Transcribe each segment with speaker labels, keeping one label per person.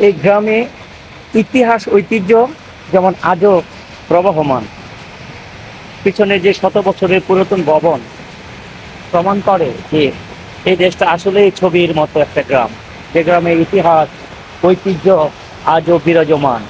Speaker 1: এই গ্রামে ইতিহাস ঐতিহ্য যেমন আজও প্রবহমান। পিছনে যে শত বছরের পুরাতন ভবন প্রমাণ করে যে এই দেশটা আসলেই ছবির মতো একটা গ্রাম, যে গ্রামের ইতিহাস ঐতিহ্য আজও বিরাজমান।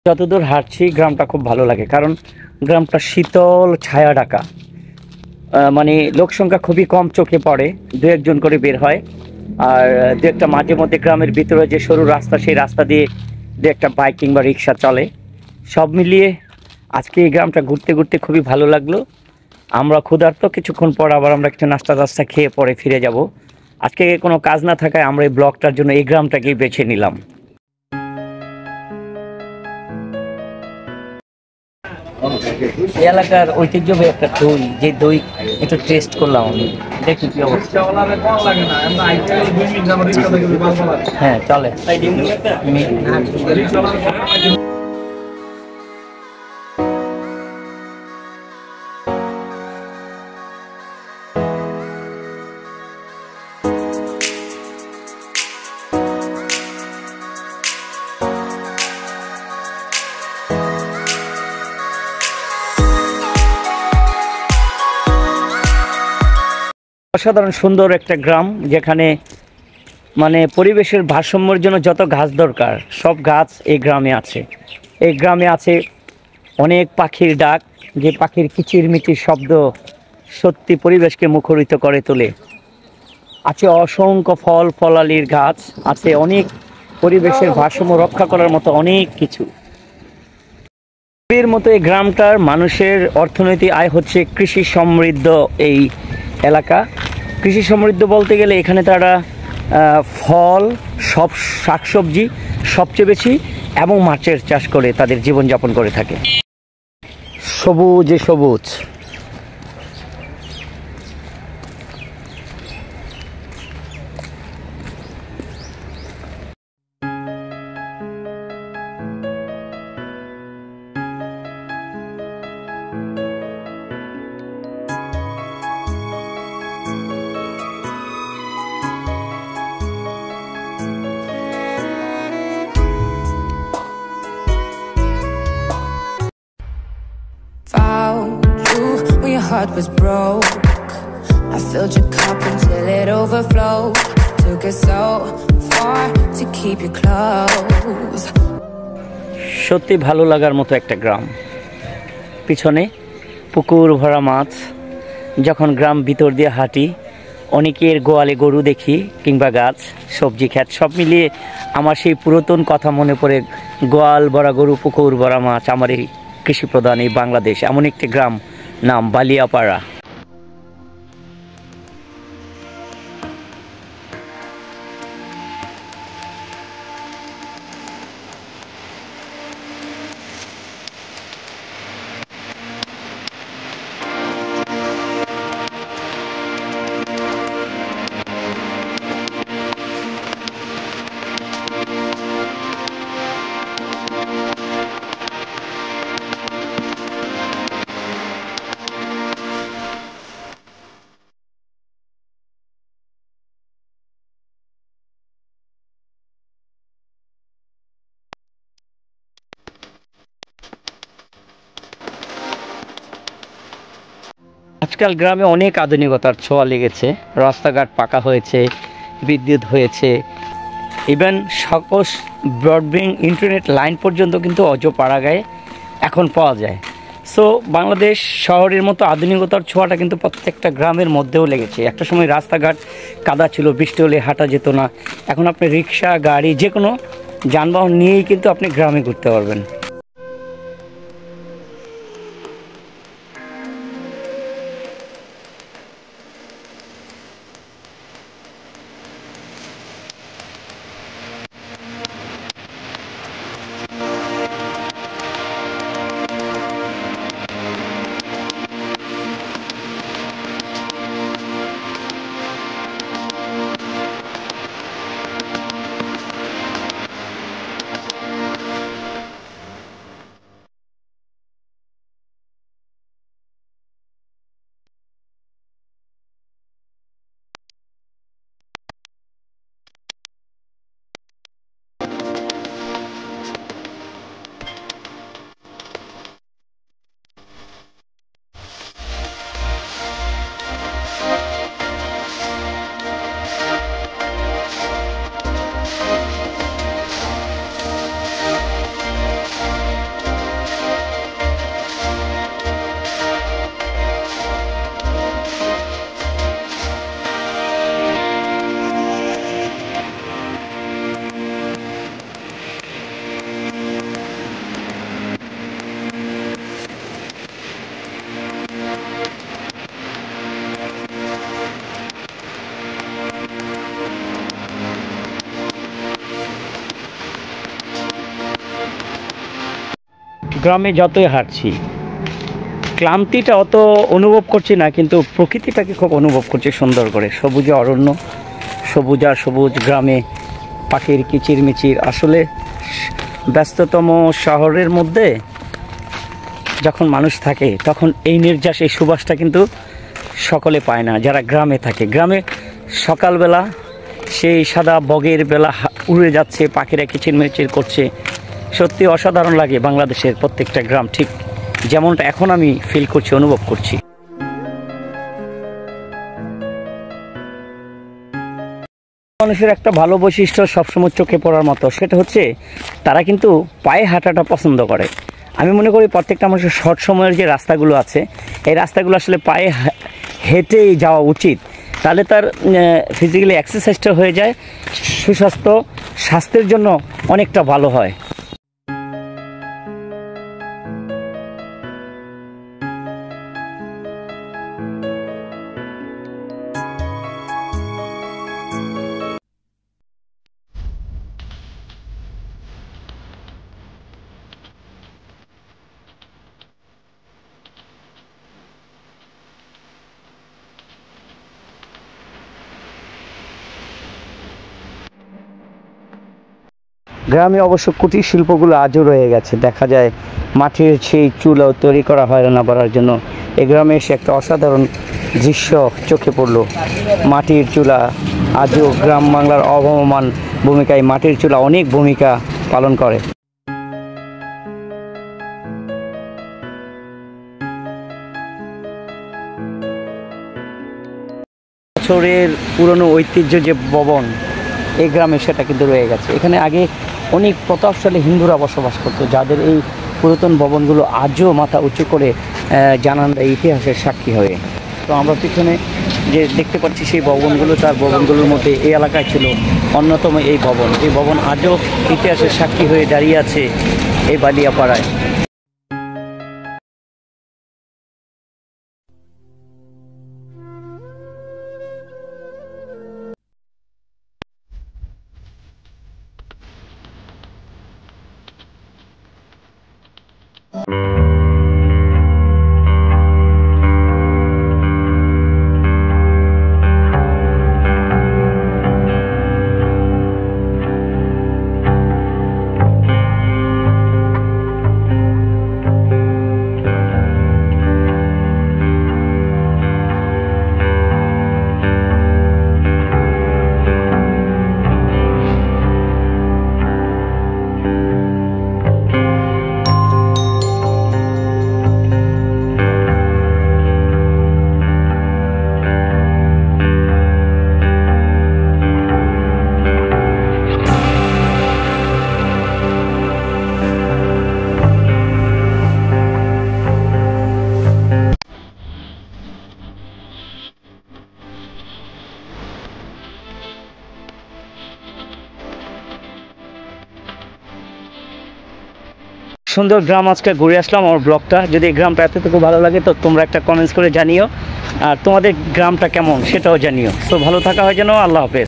Speaker 1: যতদূর হাঁটছি গ্রামটা খুব ভালো লাগে, কারণ গ্রামটা শীতল ছায়া ঢাকা। মানে লোক সংখ্যা খুবই কম চোখে পড়ে, দু একজন করে বের হয়। আর দু একটা মাঝে মধ্যে গ্রামের ভিতরে যে সরু রাস্তা, সেই রাস্তা দিয়ে দু একটা বাইক কিংবা রিক্সা চলে। সব মিলিয়ে আজকে এই গ্রামটা ঘুরতে ঘুরতে খুবই ভালো লাগলো। আমরা ক্ষুধার্ত, কিছুক্ষণ পর আবার আমরা কিছু নাস্তা টাস্তা খেয়ে পরে ফিরে যাব। আজকে কোনো কাজ না থাকায় আমরা এই ব্লগটার জন্য এই গ্রামটাকেই বেছে নিলাম। এই এলাকার ঐতিহ্যবাহী একটা দই, যে দই একটু টেস্ট করলাম আমি, দেখি কি অবস্থা। হ্যাঁ চলে। অসাধারণ সুন্দর একটা গ্রাম, যেখানে মানে পরিবেশের ভারসাম্যের জন্য যত গাছ দরকার সব গাছ এই গ্রামে আছে। এই গ্রামে আছে অনেক পাখির ডাক, যে পাখির কিচিরমিচির শব্দ সত্যি পরিবেশকে মুখরিত করে তোলে। আছে অসংখ্য ফল ফলালির গাছ, আছে অনেক পরিবেশের ভারসাম্য রক্ষা করার মতো অনেক কিছু। এর মতো এই গ্রামটার মানুষের অর্থনৈতিক আয় হচ্ছে কৃষি সমৃদ্ধ এই এলাকা। কৃষি সমৃদ্ধ বলতে গেলে এখানে তারা ফল, সব শাকসবজি সবচেয়ে বেশি এবং মাছের চাষ করে তাদের জীবনযাপন করে থাকে। সবুজে সবুজ।
Speaker 2: Heart was broke. I filled your cup until it overflowed. Took it so far to keep you close.
Speaker 1: সত্যি ভালো লাগার মতো একটা গ্রাম। পিছনে পুকুর ভরা মাছ। যখন গ্রাম ভিতর দিয়ে হাঁটি, অনেকের গোয়ালে গরু দেখি কিংবা গাছ, সবজি ক্ষেত, সব মিলিয়ে আমার সেই পুরাতন কথা মনে পড়ে। গোয়াল ভরা গরু, পুকুর ভরা মাছ, আমার এই কৃষি প্রধান এই বাংলাদেশ, এমন একটি গ্রাম নাম বালিয়াপাড়া। আজকাল গ্রামে অনেক আধুনিকতার ছোঁয়া লেগেছে, রাস্তাঘাট পাকা হয়েছে, বিদ্যুৎ হয়েছে, ইভেন সকল ব্রডব্যান্ড ইন্টারনেট লাইন পর্যন্ত কিন্তু অজপাড়াগাঁয়ে এখন পাওয়া যায়। সো বাংলাদেশ শহরের মতো আধুনিকতার ছোঁয়াটা কিন্তু প্রত্যেকটা গ্রামের মধ্যেও লেগেছে। একটা সময় রাস্তাঘাট কাদা ছিল, বৃষ্টি হলে হাঁটা যেত না। এখন আপনি রিক্সা, গাড়ি, যে কোনো যানবাহন নিয়েই কিন্তু আপনি গ্রামে ঘুরতে পারবেন। গ্রামে যতই হাঁটছি ক্লান্তিটা অত অনুভব করছি না, কিন্তু প্রকৃতিটাকে খুব অনুভব করছি সুন্দর করে। সবুজে অরণ্য, সবুজ আর সবুজ, গ্রামে পাখির কিচিরমিচির। আসলে ব্যস্ততম শহরের মধ্যে যখন মানুষ থাকে তখন এই নির্যাস, এই সুবাসটা কিন্তু সকলে পায় না যারা গ্রামে থাকে। গ্রামে সকালবেলা সেই সাদা বগের বেলা উড়ে যাচ্ছে, পাখিরা কিচিরমিচির করছে। সত্যি অসাধারণ লাগে বাংলাদেশের প্রত্যেকটা গ্রাম, ঠিক যেমনটা এখন আমি ফিল করছি, অনুভব করছি। মানুষের একটা ভালো বৈশিষ্ট্য সবসময় চোখে পড়ার মতো, সেটা হচ্ছে তারা কিন্তু পায়ে হাঁটাটা পছন্দ করে। আমি মনে করি প্রত্যেকটা মানুষের শর্ট সময়ের যে রাস্তাগুলো আছে, এই রাস্তাগুলো আসলে পায়ে হেঁটেই যাওয়া উচিত। তাহলে তার ফিজিক্যালি এক্সারসাইজটা হয়ে যায়, স্বাস্থ্যের জন্য অনেকটা ভালো হয়। গ্রামে অবশ্য কুটির শিল্পগুলো আজও রয়ে গেছে, দেখা যায় মাটির সেই চুলা তৈরি করা হয় রান্না করার জন্য। এই গ্রামে এসে একটা অসাধারণ দৃশ্য চোখে পড়লো। মাটির চুলা আজও গ্রাম বাংলার অবহমান ভূমিকায় মাটির চুলা অনেক ভূমিকা পালন করে। বছরের পুরনো ঐতিহ্য যে ভবন এই গ্রামে, সেটা কিন্তু রয়ে গেছে। এখানে আগে অনেক প্রতাপশালী হিন্দুরা বসবাস করতো, যাদের এই পুরাতন ভবনগুলো আজও মাথা উঁচু করে জানান দেয় ইতিহাসের সাক্ষী হয়ে। তো আমরা পিছনে যে দেখতে পাচ্ছি সেই ভবনগুলো, তার ভবনগুলোর মধ্যে এই এলাকায় ছিল অন্যতম এই ভবন। এই ভবন আজও ইতিহাসের সাক্ষী হয়ে দাঁড়িয়ে আছে এই বালিয়াপাড়ায়। সুন্দর গ্রাম আজকে ঘুরে আসলাম আমার ব্লগটা। যদি এই গ্রামটা এতটুকু ভালো লাগে তো তোমরা একটা কমেন্টস করে জানিও, আর তোমাদের গ্রামটা কেমন সেটাও জানিও। তো ভালো থাকা হয় যেন। আল্লাহ হাফেজ।